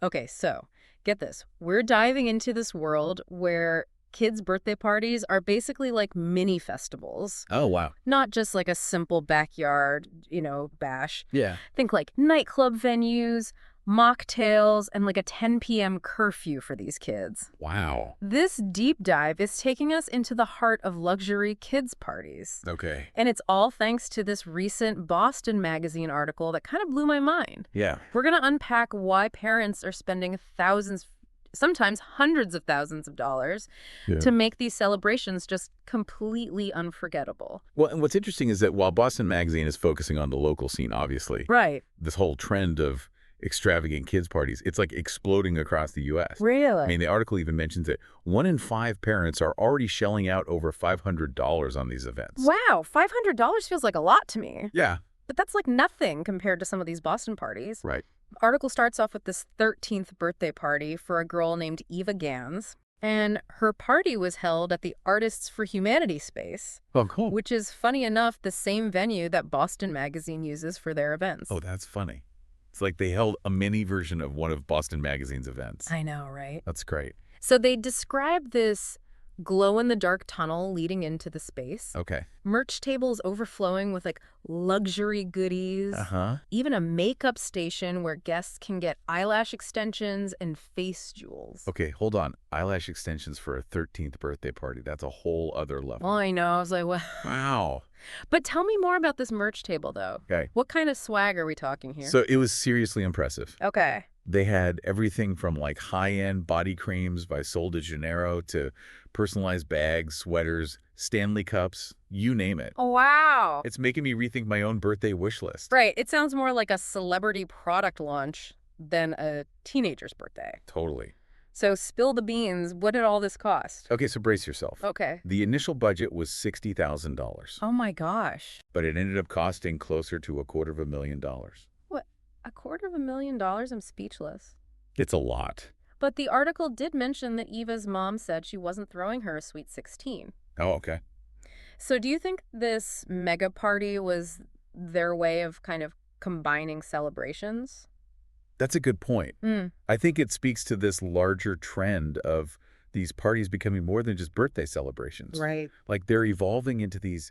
Okay, so get this. We're diving into this world where kids' birthday parties are basically like mini festivals, Oh, wow. not just like a simple backyard, bash. Yeah. Think like nightclub venues, mocktails, and like a 10 p.m. curfew for these kids. Wow. This deep dive is taking us into the heart of luxury kids' parties. Okay. And it's all thanks to this recent Boston Magazine article that kind of blew my mind. Yeah. We're going to unpack why parents are spending thousands, sometimes hundreds of thousands of dollars Yeah. to make these celebrations just completely unforgettable. Well, and what's interesting is that while Boston Magazine is focusing on the local scene, obviously, Right. this whole trend of extravagant kids parties, it's like exploding across the U.S. Really? I mean, the article even mentions that 1 in 5 parents are already shelling out over $500 on these events. Wow, $500 feels like a lot to me. Yeah. But that's like nothing compared to some of these Boston parties. Right. The article starts off with this 13th birthday party for a girl named Eva Gans. And her party was held at the Artists for Humanity space, Oh, cool. which is, funny enough, the same venue that Boston Magazine uses for their events. Oh, that's funny. It's like they held a mini version of one of Boston Magazine's events. I know, right? That's great. So they describe this glow-in-the-dark tunnel leading into the space. Okay. Merch tables overflowing with like luxury goodies. Uh-huh. Even a makeup station where guests can get eyelash extensions and face jewels. Okay, hold on. Eyelash extensions for a 13th birthday party. That's a whole other level. Well, I know. I was like, well. Wow. But tell me more about this merch table, though. Okay. What kind of swag are we talking here? So it was seriously impressive. Okay. They had everything from like high-end body creams by Sol de Janeiro to personalized bags, sweaters, Stanley cups, you name it. Oh, wow. It's making me rethink my own birthday wish list. Right. It sounds more like a celebrity product launch than a teenager's birthday. Totally. So spill the beans. What did all this cost? Okay, so brace yourself. Okay. The initial budget was $60,000, Oh, my gosh. but it ended up costing closer to $250,000. What? $250,000? I'm speechless. It's a lot. But the article did mention that Eva's mom said she wasn't throwing her a sweet 16. Oh, okay. So do you think this mega party was their way of kind of combining celebrations? That's a good point. Mm. I think it speaks to this larger trend of these parties becoming more than just birthday celebrations. Right. Like they're evolving into these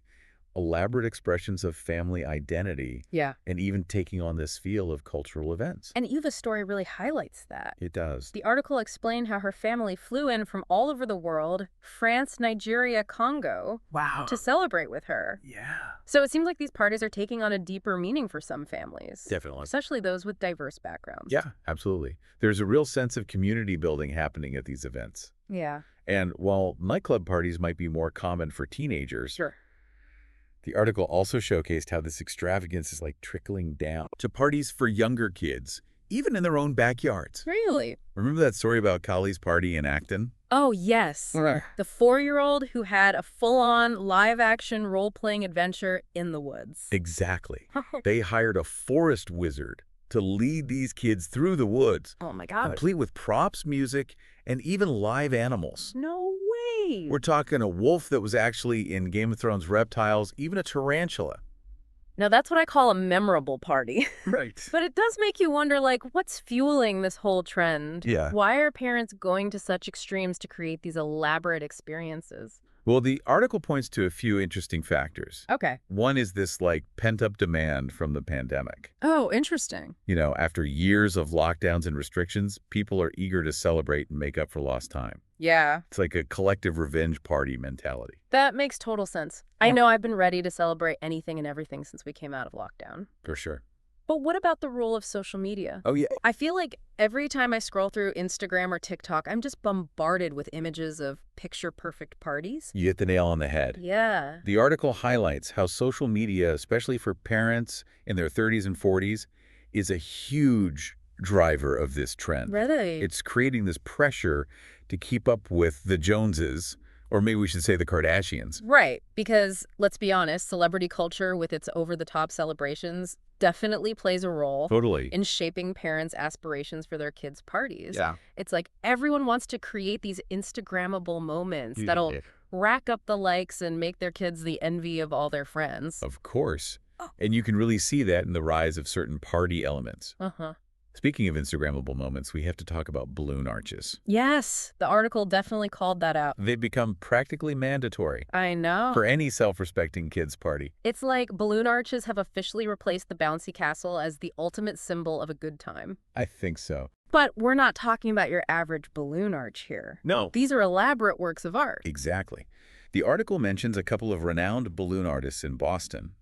elaborate expressions of family identity Yeah. and even taking on this feel of cultural events. And Eva's story really highlights that. It does. The article explained how her family flew in from all over the world, France, Nigeria, Congo, Wow. to celebrate with her. Yeah. So it seems like these parties are taking on a deeper meaning for some families. Definitely. Especially those with diverse backgrounds. Yeah, absolutely. There's a real sense of community building happening at these events. Yeah. And while nightclub parties might be more common for teenagers, Sure. the article also showcased how this extravagance is like trickling down to parties for younger kids, even in their own backyards. Really? Remember that story about Kali's party in Acton? Oh, yes. The 4-year-old who had a full-on live-action role-playing adventure in the woods. Exactly. They hired a forest wizard to lead these kids through the woods, Oh, my God. complete with props, music, and even live animals. No way. We're talking a wolf that was actually in Game of Thrones reptiles, even a tarantula. Now, that's what I call a memorable party. Right. But it does make you wonder, like, what's fueling this whole trend? Yeah. Why are parents going to such extremes to create these elaborate experiences? Well, the article points to a few interesting factors. Okay. One is this like pent-up demand from the pandemic. Oh, interesting. You know, after years of lockdowns and restrictions, people are eager to celebrate and make up for lost time. Yeah. It's like a collective revenge party mentality. That makes total sense. I know I've been ready to celebrate anything and everything since we came out of lockdown. For sure. But what about the role of social media? Oh, yeah. I feel like every time I scroll through Instagram or TikTok, I'm just bombarded with images of picture-perfect parties. You hit the nail on the head. Yeah. The article highlights how social media, especially for parents in their 30s and 40s, is a huge driver of this trend. Really? It's creating this pressure to keep up with the Joneses, or maybe we should say the Kardashians. Right, because let's be honest, celebrity culture with its over-the-top celebrations definitely plays a role Totally. in shaping parents' aspirations for their kids' parties. Yeah. It's like everyone wants to create these Instagrammable moments that'll Yeah. rack up the likes and make their kids the envy of all their friends. Of course. And you can really see that in the rise of certain party elements. Uh-huh. Speaking of Instagrammable moments, we have to talk about balloon arches. Yes, the article definitely called that out. They've become practically mandatory I know. for any self-respecting kids party. It's like balloon arches have officially replaced the bouncy castle as the ultimate symbol of a good time. I think so. But we're not talking about your average balloon arch here. No. These are elaborate works of art. Exactly. The article mentions a couple of renowned balloon artists in Boston.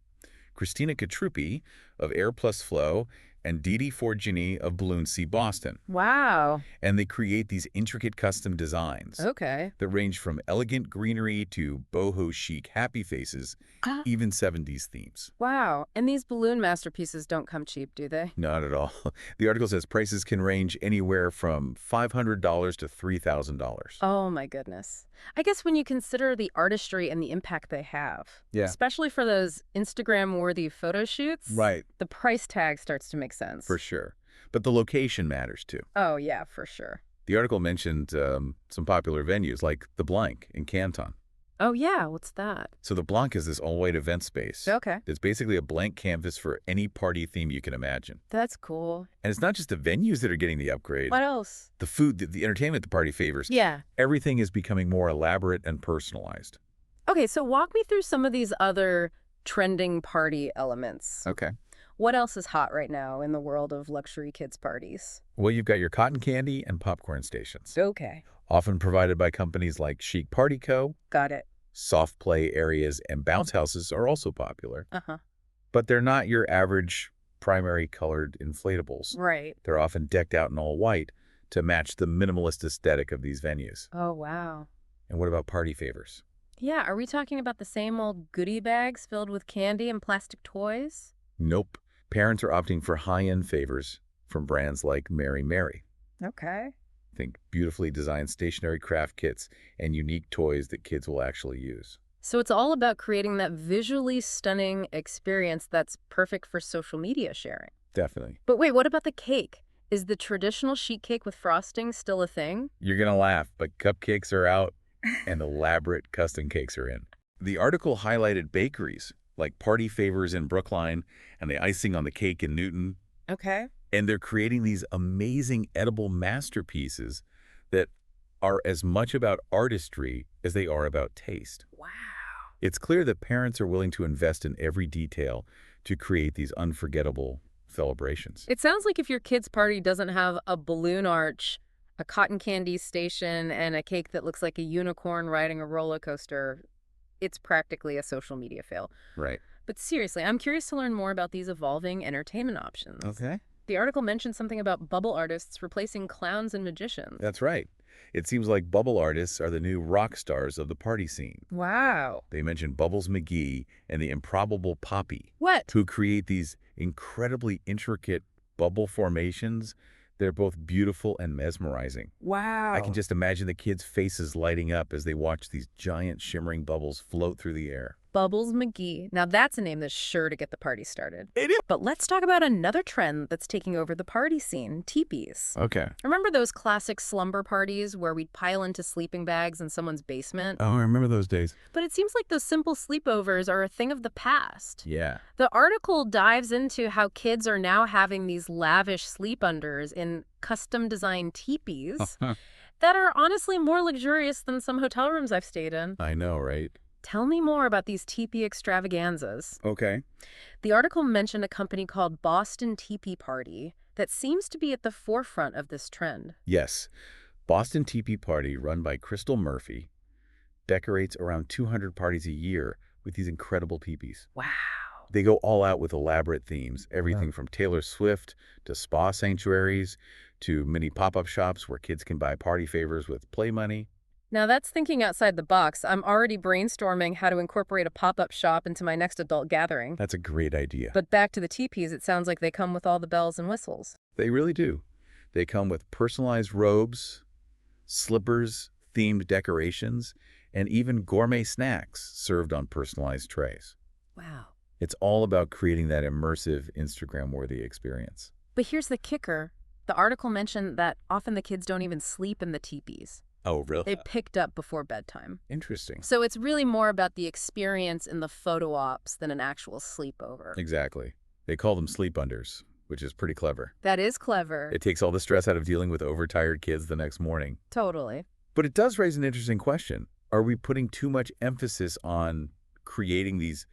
Christina Catruppi of Air Plus Flow and Didi Forgini of Balloon Sea Boston. Wow. And they create these intricate custom designs Okay. that range from elegant greenery to boho chic happy faces, even 70s themes. Wow. And these balloon masterpieces don't come cheap, do they? Not at all. The article says prices can range anywhere from $500 to $3,000. Oh my goodness. I guess when you consider the artistry and the impact they have, Yeah. especially for those Instagram-worthy photo shoots, Right. the price tag starts to make sense. For sure. But the location matters too. Oh, yeah, for sure. The article mentioned some popular venues like the Blank in Canton. Oh, yeah, what's that? So the Blanc is this all-white event space. Okay. It's basically a blank canvas for any party theme you can imagine. That's cool. And it's not just the venues that are getting the upgrade. What else? The food, the entertainment the party favors. Yeah. Everything is becoming more elaborate and personalized. Okay, so walk me through some of these other trending party elements. Okay. What else is hot right now in the world of luxury kids parties? Well, you've got your cotton candy and popcorn stations, Okay. often provided by companies like Chic Party Co. Got it. Soft play areas and bounce houses are also popular. Uh-huh. But they're not your average primary colored inflatables. Right. They're often decked out in all white to match the minimalist aesthetic of these venues. Oh, wow. And what about party favors? Yeah, are we talking about the same old goodie bags filled with candy and plastic toys? Nope. Parents are opting for high-end favors from brands like Mary Mary. Okay. Think beautifully designed stationary craft kits and unique toys that kids will actually use. So it's all about creating that visually stunning experience that's perfect for social media sharing. Definitely. But wait, what about the cake? Is the traditional sheet cake with frosting still a thing? You're going to laugh, but cupcakes are out and elaborate custom cakes are in. The article highlighted bakeries like Party Favors in Brookline and the icing on the cake in Newton. Okay. And they're creating these amazing edible masterpieces that are as much about artistry as they are about taste. Wow. It's clear that parents are willing to invest in every detail to create these unforgettable celebrations. It sounds like if your kid's party doesn't have a balloon arch, a cotton candy station, and a cake that looks like a unicorn riding a roller coaster, it's practically a social media fail. Right. But seriously, I'm curious to learn more about these evolving entertainment options. Okay. The article mentioned something about bubble artists replacing clowns and magicians. That's right. It seems like bubble artists are the new rock stars of the party scene. Wow. They mentioned Bubbles McGee and the improbable Poppy, What? who create these incredibly intricate bubble formations. They're both beautiful and mesmerizing. Wow. I can just imagine the kids' faces lighting up as they watch these giant shimmering bubbles float through the air. Bubbles McGee. Now that's a name that's sure to get the party started. It is. But let's talk about another trend that's taking over the party scene, teepees. Okay. Remember those classic slumber parties where we'd pile into sleeping bags in someone's basement? Oh, I remember those days. But it seems like those simple sleepovers are a thing of the past. Yeah. The article dives into how kids are now having these lavish sleep-unders in custom-designed teepees that are honestly more luxurious than some hotel rooms I've stayed in. I know, right? Tell me more about these teepee extravaganzas. Okay. The article mentioned a company called Boston Teepee Party that seems to be at the forefront of this trend. Yes. Boston Teepee Party, run by Crystal Murphy, decorates around 200 parties a year with these incredible teepees. Wow. They go all out with elaborate themes, everything from Taylor Swift to spa sanctuaries to mini pop-up shops where kids can buy party favors with play money. Now that's thinking outside the box. I'm already brainstorming how to incorporate a pop-up shop into my next adult gathering. That's a great idea. But back to the teepees, it sounds like they come with all the bells and whistles. They really do. They come with personalized robes, slippers, themed decorations, and even gourmet snacks served on personalized trays. Wow. It's all about creating that immersive, Instagram-worthy experience. But here's the kicker. The article mentioned that often the kids don't even sleep in the teepees. Oh, really? They picked up before bedtime. Interesting. So it's really more about the experience in the photo ops than an actual sleepover. Exactly. They call them sleep unders. which is pretty clever. That is clever. It takes all the stress out of dealing with overtired kids the next morning. Totally. But it does raise an interesting question. Are we putting too much emphasis on creating these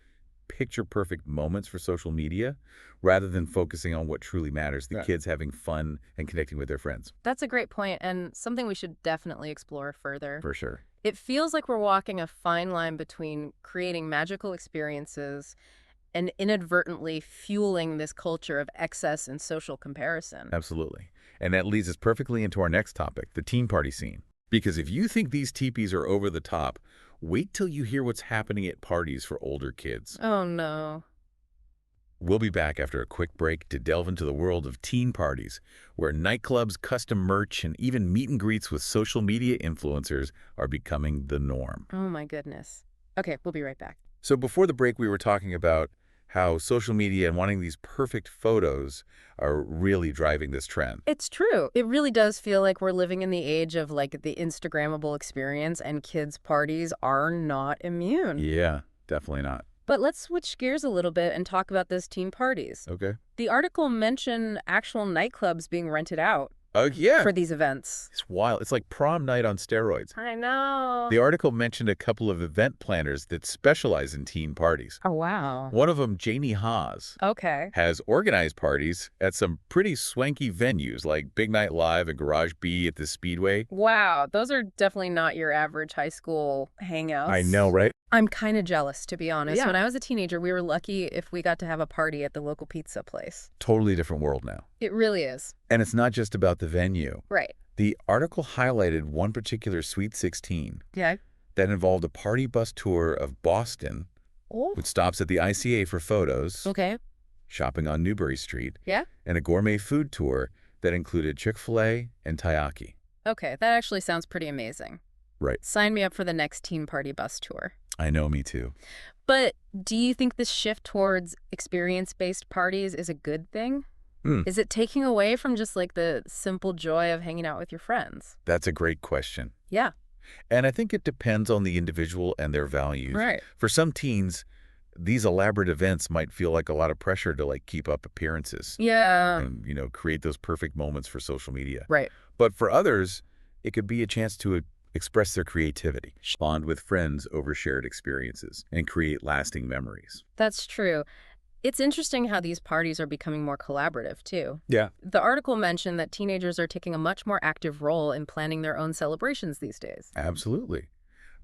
picture-perfect moments for social media rather than focusing on what truly matters, the kids having fun and connecting with their friends? That's a great point, and something we should definitely explore further. For sure. It feels like we're walking a fine line between creating magical experiences and inadvertently fueling this culture of excess and social comparison. Absolutely. And that leads us perfectly into our next topic, the teen party scene. Because if you think these teepees are over the top, wait till you hear what's happening at parties for older kids. Oh, no. We'll be back after a quick break to delve into the world of teen parties, where nightclubs, custom merch, and even meet and greets with social media influencers are becoming the norm. Oh, my goodness. Okay, we'll be right back. So before the break, we were talking about how social media and wanting these perfect photos are really driving this trend. It's true. It really does feel like we're living in the age of like the Instagrammable experience, and kids' parties are not immune. Yeah, definitely not. But let's switch gears a little bit and talk about those teen parties. Okay. The article mentioned actual nightclubs being rented out Oh, yeah. for these events. It's wild. It's like prom night on steroids. I know. The article mentioned a couple of event planners that specialize in teen parties. Oh, wow. One of them, Janie Haas, Okay. has organized parties at some pretty swanky venues like Big Night Live and Garage B at the Speedway. Wow, those are definitely not your average high school hangouts. I know, right? I'm kind of jealous, to be honest. Yeah. When I was a teenager, we were lucky if we got to have a party at the local pizza place. Totally different world now. It really is. And it's not just about the venue. Right. The article highlighted one particular Sweet 16 Yeah. that involved a party bus tour of Boston Oh. with stops at the ICA for photos, Okay. shopping on Newbury Street, Yeah. and a gourmet food tour that included Chick-fil-A and Taiyaki. Okay, that actually sounds pretty amazing. Right. Sign me up for the next teen party bus tour. I know, me too. But do you think this shift towards experience-based parties is a good thing? Is it taking away from just like the simple joy of hanging out with your friends? That's a great question. Yeah. And I think it depends on the individual and their values. Right. For some teens, these elaborate events might feel like a lot of pressure to like keep up appearances Yeah. and, create those perfect moments for social media. Right. But for others, it could be a chance to express their creativity, bond with friends over shared experiences, and create lasting memories. That's true. It's interesting how these parties are becoming more collaborative, too. Yeah. The article mentioned that teenagers are taking a much more active role in planning their own celebrations these days. Absolutely.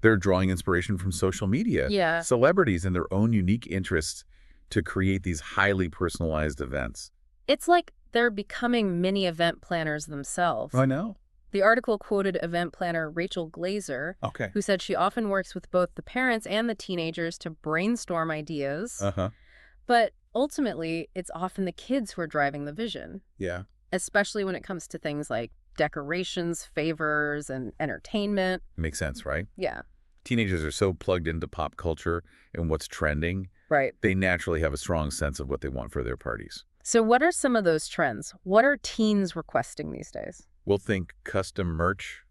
They're drawing inspiration from social media, Yeah. celebrities, and their own unique interests to create these highly personalized events. It's like they're becoming mini event planners themselves. I know. The article quoted event planner Rachel Glazer, Okay. who said she often works with both the parents and the teenagers to brainstorm ideas. Uh-huh. But ultimately, it's often the kids who are driving the vision, Yeah. especially when it comes to things like decorations, favors, and entertainment. Makes sense, right? Yeah, Teenagers are so plugged into pop culture and what's trending, right. they naturally have a strong sense of what they want for their parties. So what are some of those trends? What are teens requesting these days? We'll think custom merch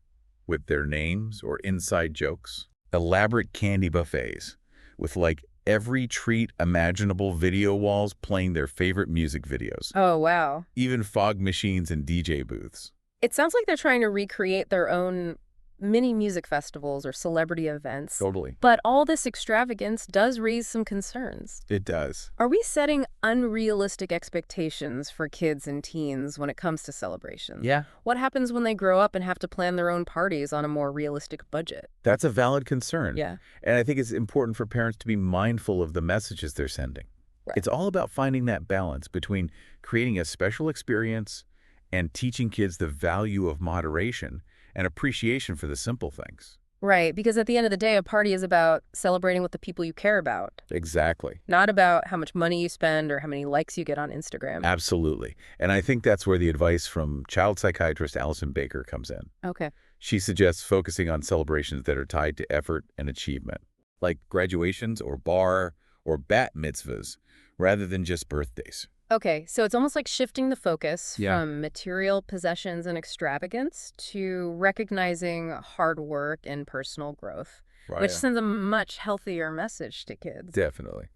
with their names or inside jokes, elaborate candy buffets with like every treat imaginable, video walls playing their favorite music videos, Oh, wow. even fog machines and DJ booths. It sounds like they're trying to recreate their own mini music festivals or celebrity events. Totally. But all this extravagance does raise some concerns. It does. Are we setting unrealistic expectations for kids and teens when it comes to celebrations? Yeah. What happens when they grow up and have to plan their own parties on a more realistic budget? That's a valid concern. Yeah. And I think it's important for parents to be mindful of the messages they're sending. Right. It's all about finding that balance between creating a special experience and teaching kids the value of moderation and appreciation for the simple things. Right, because at the end of the day, a party is about celebrating with the people you care about, Exactly. not about how much money you spend or how many likes you get on Instagram. Absolutely. And I think that's where the advice from child psychiatrist Allison Baker comes in. Okay. She suggests focusing on celebrations that are tied to effort and achievement, like graduations or bar or bat mitzvahs, rather than just birthdays. Okay, so it's almost like shifting the focus Yeah. from material possessions and extravagance to recognizing hard work and personal growth, Right. which sends a much healthier message to kids. Definitely.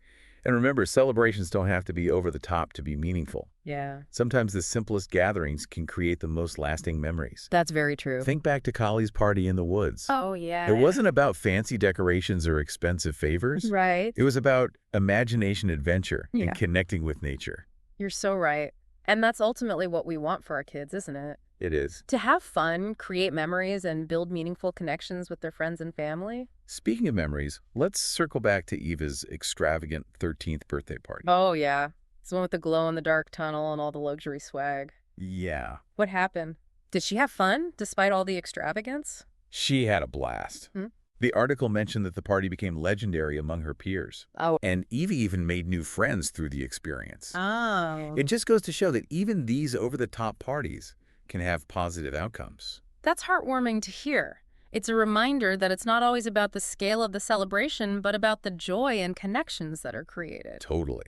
And remember, celebrations don't have to be over the top to be meaningful. Yeah. Sometimes the simplest gatherings can create the most lasting memories. That's very true. Think back to Collie's party in the woods. Oh, It yeah. wasn't about fancy decorations or expensive favors. Right. It was about imagination, adventure, Yeah. and connecting with nature. You're so right. And that's ultimately what we want for our kids, isn't it? It is. To have fun, create memories, and build meaningful connections with their friends and family. Speaking of memories, let's circle back to Eva's extravagant 13th birthday party. Oh, yeah. It's the one with the glow-in-the-dark tunnel and all the luxury swag. Yeah, What happened? Did she have fun, despite all the extravagance? she had a blast. Hmm? The article mentioned that the party became legendary among her peers. Oh. And Eva even made new friends through the experience. Oh. It just goes to show that even these over-the-top parties can have positive outcomes. That's heartwarming to hear. It's a reminder that it's not always about the scale of the celebration, but about the joy and connections that are created. Totally.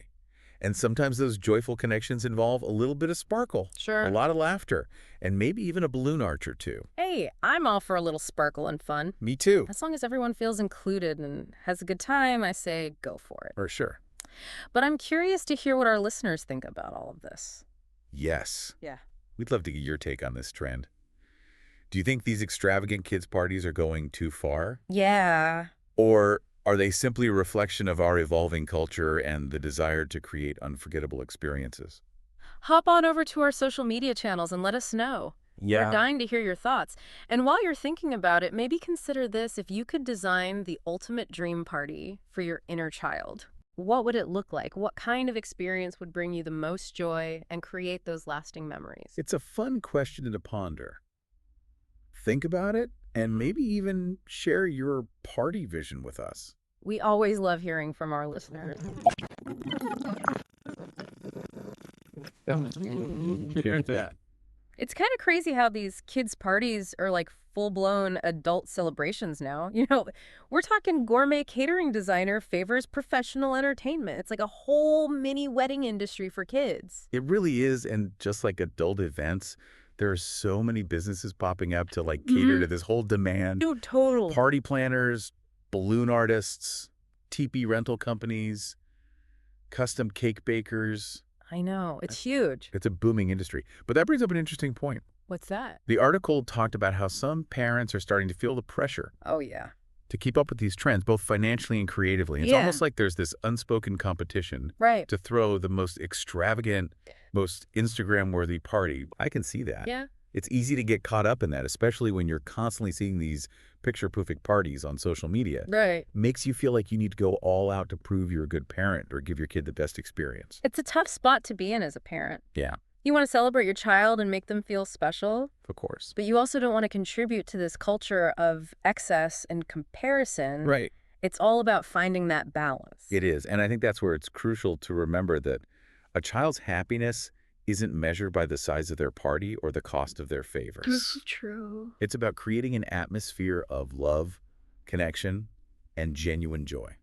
And sometimes those joyful connections involve a little bit of sparkle, Sure. a lot of laughter, and maybe even a balloon arch or two. Hey, I'm all for a little sparkle and fun. Me too. As long as everyone feels included and has a good time, I say go for it. For sure. But I'm curious to hear what our listeners think about all of this. Yes. Yeah. We'd love to get your take on this trend. Do you think these extravagant kids' parties are going too far? Yeah. Or are they simply a reflection of our evolving culture and the desire to create unforgettable experiences? Hop on over to our social media channels and let us know. We're dying to hear your thoughts. And while you're thinking about it, maybe consider this: if you could design the ultimate dream party for your inner child, what would it look like? What kind of experience would bring you the most joy and create those lasting memories? It's a fun question to ponder. Think about it and maybe even share your party vision with us. We always love hearing from our listeners. It's kind of crazy how these kids' parties are like full-blown adult celebrations now. We're talking gourmet catering designer favors professional entertainment. It's like a whole mini wedding industry for kids. It really is, and just like adult events, there are so many businesses popping up to cater to this whole demand. Dude, total. Party planners, balloon artists, teepee rental companies, custom cake bakers. I know. It's huge. It's a booming industry. But that brings up an interesting point. What's that? The article talked about how some parents are starting to feel the pressure Oh, yeah. to keep up with these trends, both financially and creatively. It's Yeah. almost like there's this unspoken competition Right. to throw the most extravagant, most Instagram-worthy party. I can see that. Yeah. It's easy to get caught up in that, especially when you're constantly seeing these picture-perfect parties on social media. Right. Makes you feel like you need to go all out to prove you're a good parent or give your kid the best experience. It's a tough spot to be in as a parent. Yeah, You want to celebrate your child and make them feel special, of course. but you also don't want to contribute to this culture of excess and comparison. Right. It's all about finding that balance. It is. And I think that's where it's crucial to remember that a child's happiness isn't measured by the size of their party or the cost of their favors. True. It's about creating an atmosphere of love, connection, and genuine joy.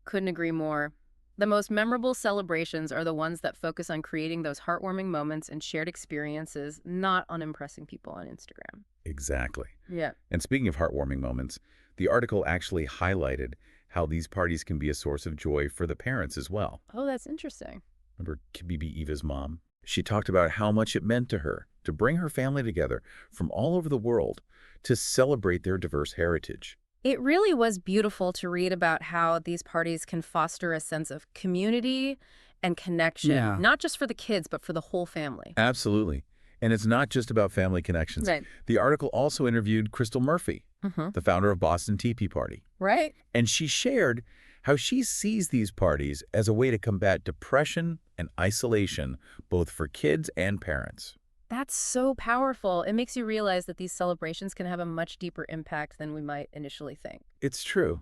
Couldn't agree more. The most memorable celebrations are the ones that focus on creating those heartwarming moments and shared experiences, not on impressing people on Instagram. Exactly. Yeah. And speaking of heartwarming moments, the article actually highlighted how these parties can be a source of joy for the parents as well. Oh, that's interesting. Remember Kibibi Eva's mom? She talked about how much it meant to her to bring her family together from all over the world to celebrate their diverse heritage. It really was beautiful to read about how these parties can foster a sense of community and connection, Yeah. not just for the kids, but for the whole family. Absolutely. And it's not just about family connections. Right. The article also interviewed Crystal Murphy, the founder of Boston Teepee Party. Right? And she shared how she sees these parties as a way to combat depression and isolation, both for kids and parents. That's so powerful. It makes you realize that these celebrations can have a much deeper impact than we might initially think. It's true.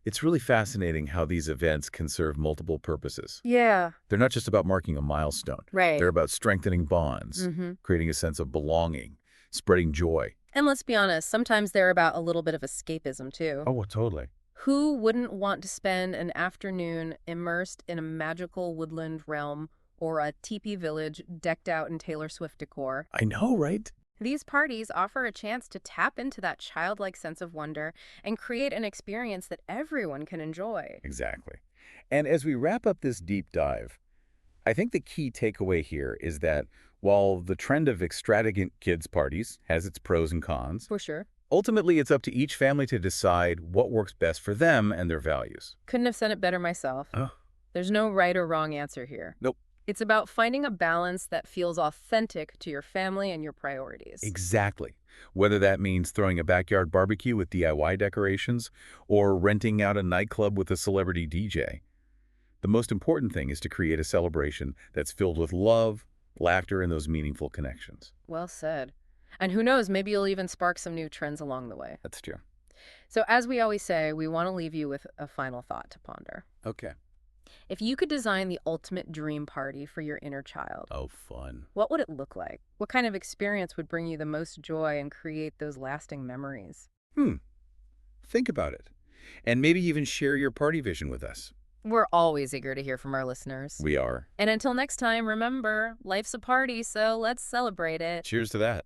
It's really fascinating how these events can serve multiple purposes. Yeah. They're not just about marking a milestone. Right. They're about strengthening bonds, creating a sense of belonging, spreading joy. And let's be honest, sometimes they're about a little bit of escapism, too. Oh, totally. Who wouldn't want to spend an afternoon immersed in a magical woodland realm or a teepee village decked out in Taylor Swift decor? I know, right? These parties offer a chance to tap into that childlike sense of wonder and create an experience that everyone can enjoy. Exactly. And as we wrap up this deep dive, I think the key takeaway here is that while the trend of extravagant kids' parties has its pros and cons, For sure. ultimately it's up to each family to decide what works best for them and their values. Couldn't have said it better myself. Oh, There's no right or wrong answer here. nope. It's about finding a balance that feels authentic to your family and your priorities. Exactly. Whether that means throwing a backyard barbecue with DIY decorations or renting out a nightclub with a celebrity DJ. The most important thing is to create a celebration that's filled with love, laughter, and those meaningful connections. Well said. And who knows, maybe you'll even spark some new trends along the way. That's true. So, as we always say, we want to leave you with a final thought to ponder. Okay. If you could design the ultimate dream party for your inner child, Oh, fun. what would it look like? What kind of experience would bring you the most joy and create those lasting memories? Hmm. Think about it. And maybe even share your party vision with us. We're always eager to hear from our listeners. We are. And until next time, remember, life's a party, so let's celebrate it. Cheers to that.